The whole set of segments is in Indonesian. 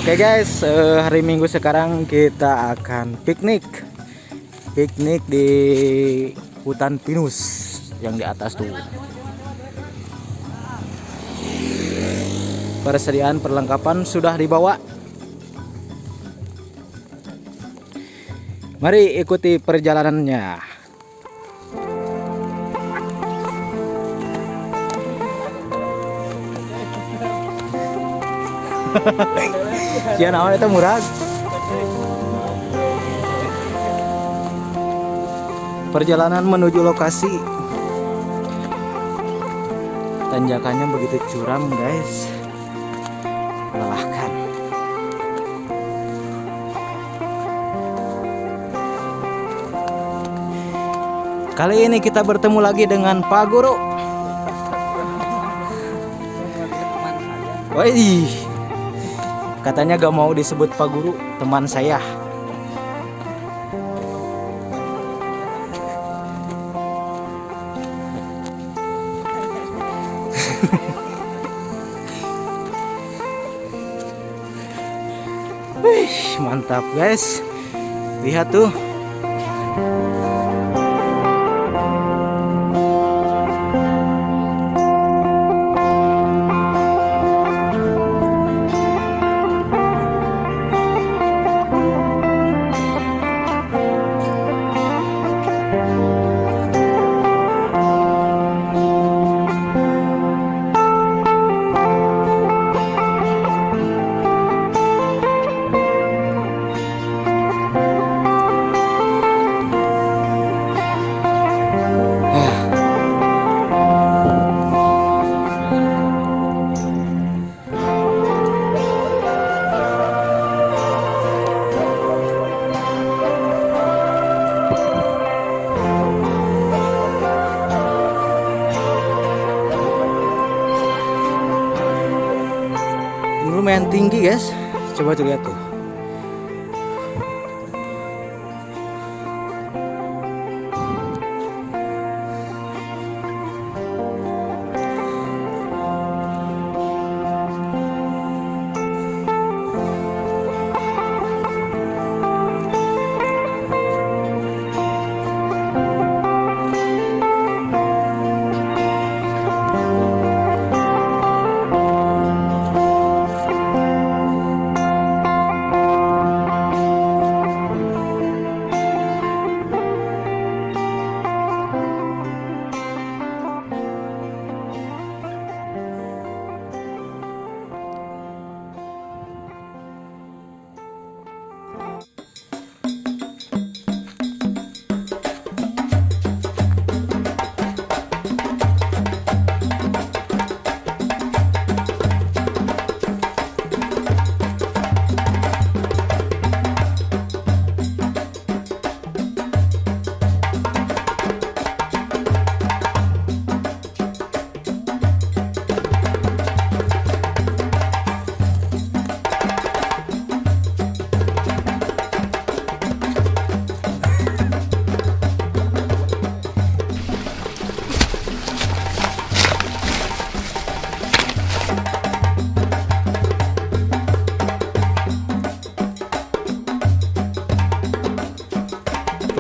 Oke guys, hari Minggu sekarang kita akan piknik di hutan pinus yang di atas tuh. Persediaan perlengkapan sudah dibawa. Mari ikuti perjalanannya. Sian awal itu murah. Perjalanan menuju lokasi. Tanjakannya begitu curam, guys. Melelahkan. Kali ini kita bertemu lagi dengan Pak Guru. Wih. Katanya gak mau disebut Pak Guru, teman saya. Wih, mantap guys. Lihat tuh. Lumayan tinggi guys, coba tuh lihat tuh.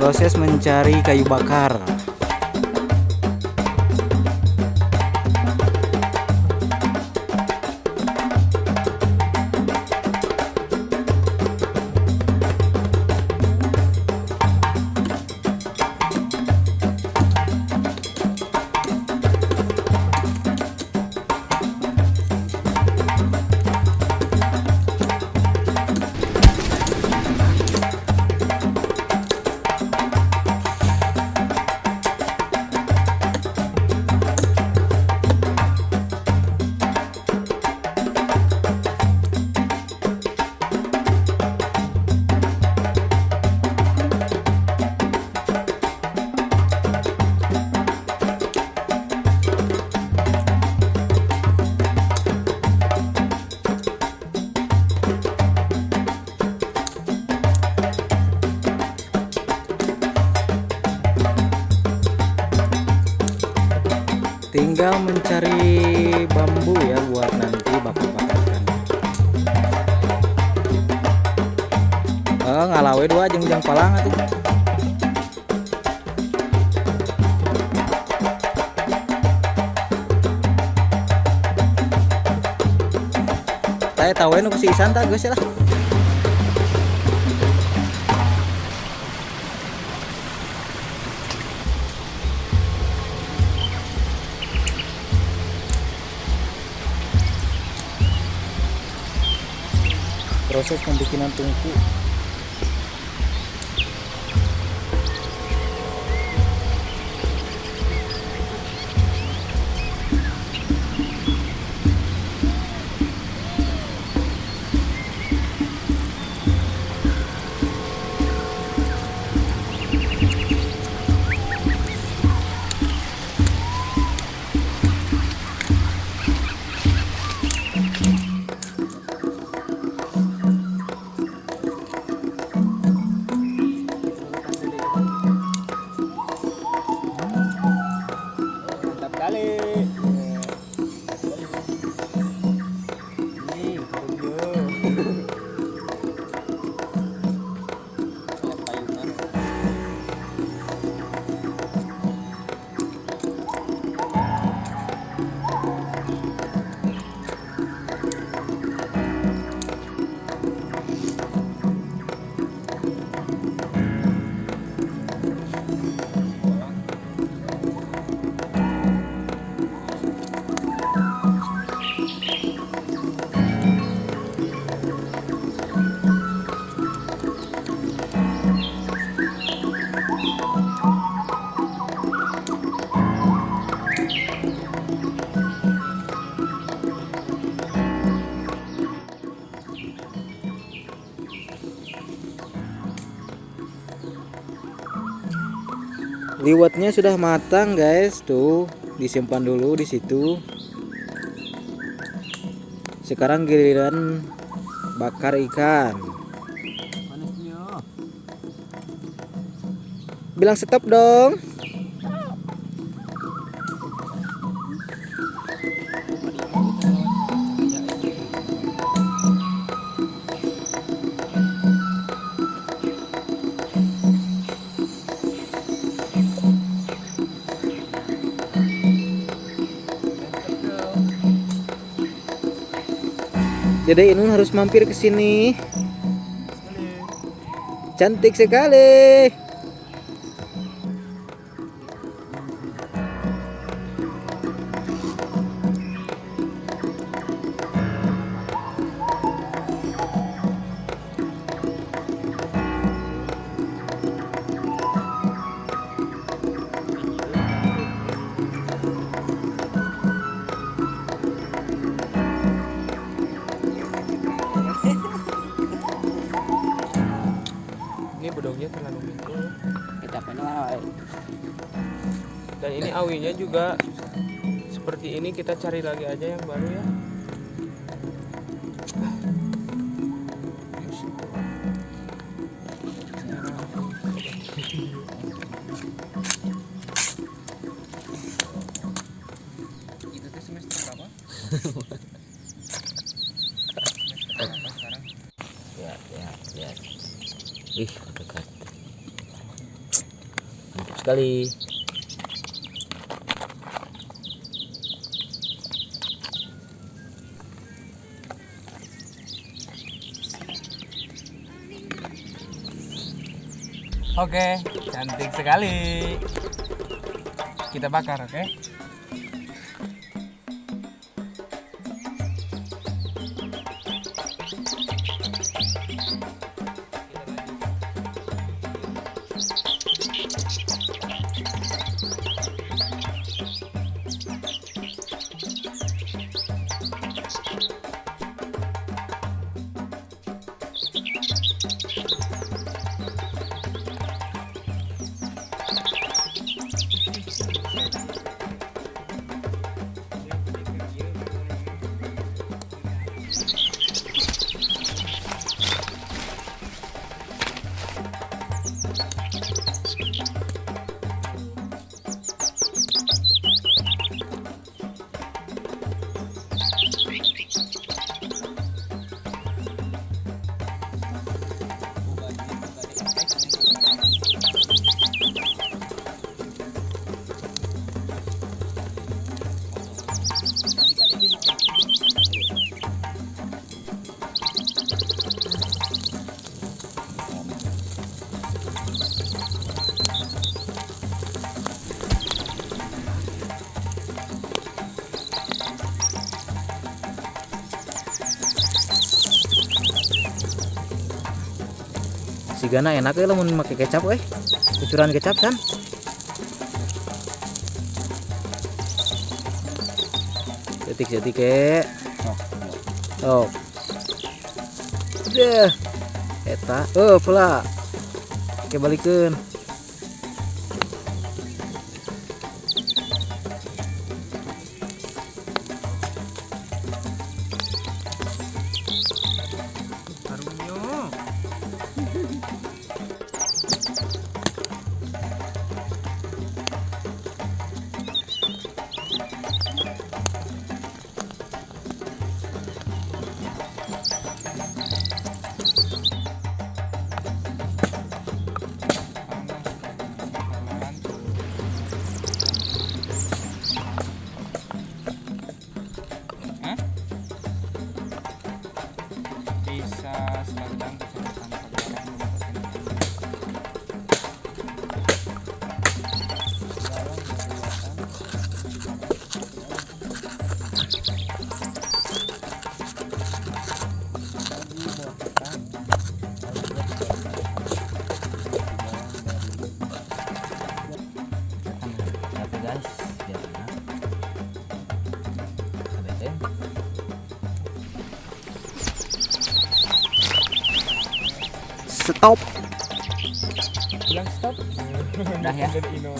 Proses mencari kayu bakar. Tinggal mencari bambu ya buat nanti bakar-bakarkan. Oh, ngalawe dua jeung palang atuh. Saya tahu nu si Isan tah geus lah. Proses pembikinan tungku. Liwetnya sudah matang guys, tuh disimpan dulu di situ. Sekarang giliran bakar ikan. Bilang stop dong. Jadi Inun harus mampir ke sini. Cantik sekali. Ini bedognya terlalu mikro. Dan ini awinya juga seperti ini, kita cari lagi aja yang baru ya. Itu tuh semester berapa? Ya. Ih, dekat. Mantap sekali. Oke, cantik sekali. Kita bakar, oke? jigana enak ya lamun make kecap kucuran kecap kan. Detik-detik oh udah eta pula balikeun. Desa Selatan Kecamatan Pagelaran Guys, stop. Bilang stop. Udah ya. Jadi kita ketemu.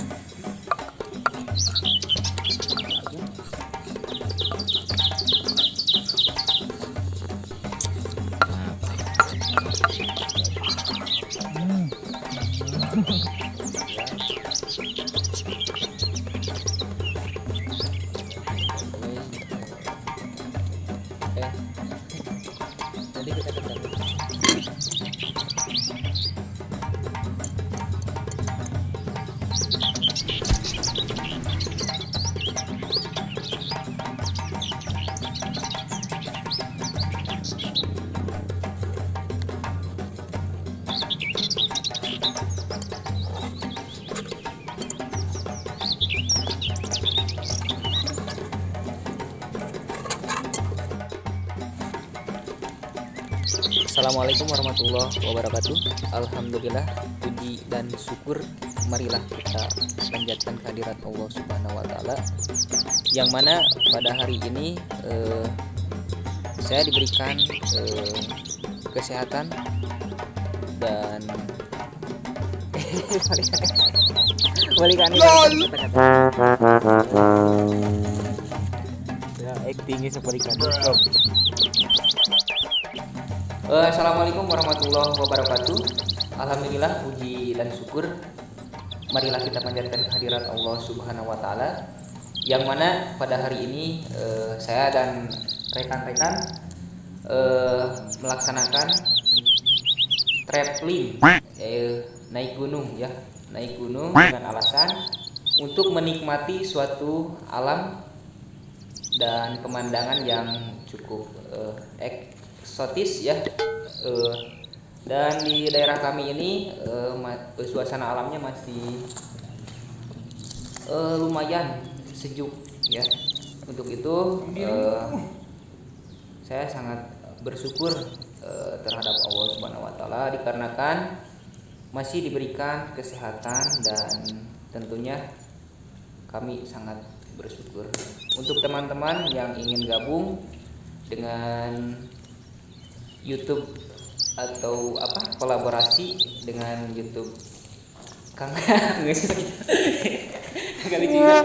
Assalamualaikum warahmatullahi wabarakatuh. Alhamdulillah, puji dan syukur marilah kita panjatkan kehadirat Allah Subhanahu wa taala, yang mana pada hari ini saya diberikan kesehatan dan balikan ya actingnya seperti kan. Assalamualaikum warahmatullahi wabarakatuh. Alhamdulillah, puji dan syukur marilah kita panjatkan kehadirat Allah Subhanahu wa taala, yang mana pada hari ini saya dan rekan-rekan melaksanakan traveling, naik gunung dengan alasan untuk menikmati suatu alam dan pemandangan yang cukup eksotis ya. Dan di daerah kami ini suasana alamnya masih lumayan sejuk ya. Untuk itu saya sangat bersyukur terhadap Allah Subhanahu wa taala, dikarenakan masih diberikan kesehatan, dan tentunya kami sangat bersyukur. Untuk teman-teman yang ingin gabung dengan YouTube atau kolaborasi dengan YouTube Kang kali juga.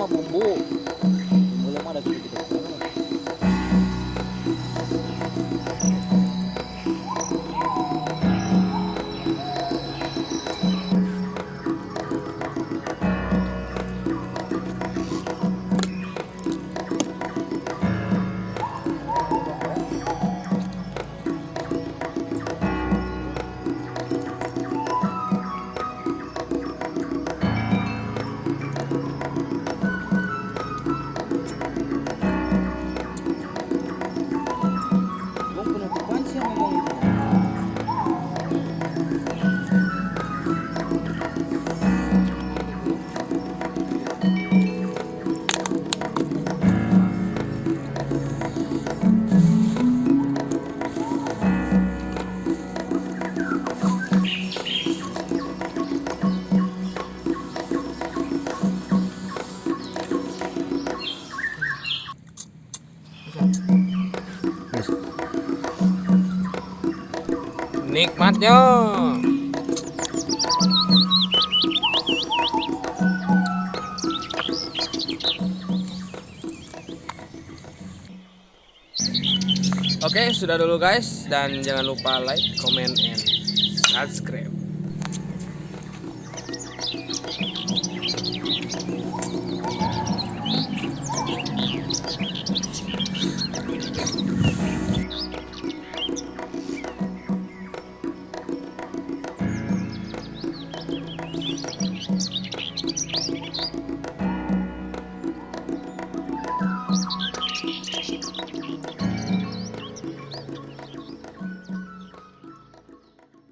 mah bumbu. Bumbu mah ada gitu-gitu. Bung penutupan sih yang ngomong gitu. Yes. Nikmatnya. Oke, sudah dulu guys, dan jangan lupa like, comment, and subscribe.